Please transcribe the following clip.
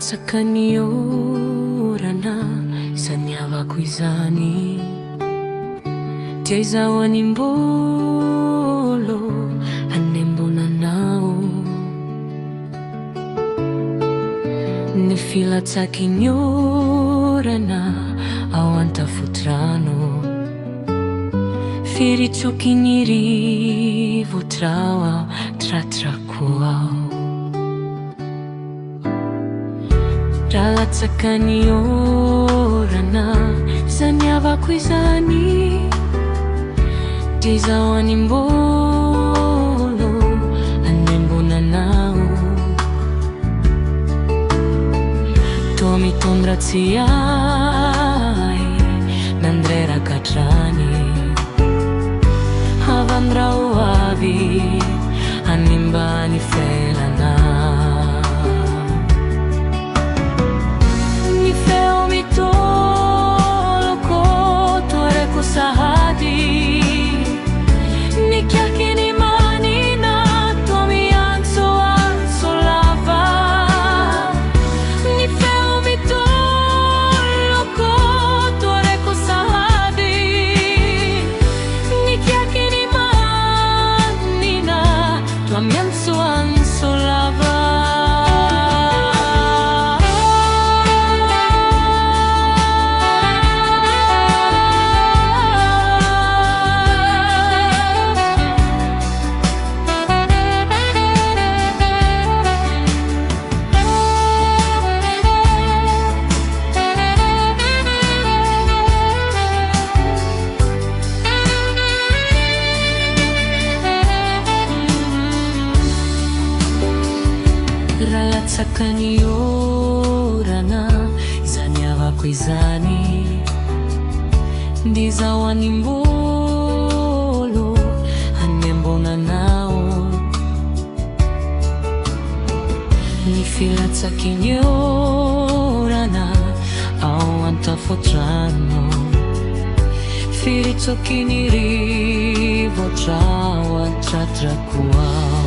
Latsaka ny orana saniavako izany, dia izaho animbolo hanembonanao. Ny filatsaky ny orana ao an-tafotrano, firitsoky ny rivotrao ao tratrako ao. Latsaka ny orana saniavako izany, dia izaho animbolo hanembonanao. Toa mitondra tsy ahy nandray rakatrany, havandrao avy hanimbany felana. Latsaka ny orana saniavako izany, dia izaho animbolo hanembonanao. Ny filatsaky ny orana ao an-tafotrano, firitsoky ny rivotrao ao tratrako ao.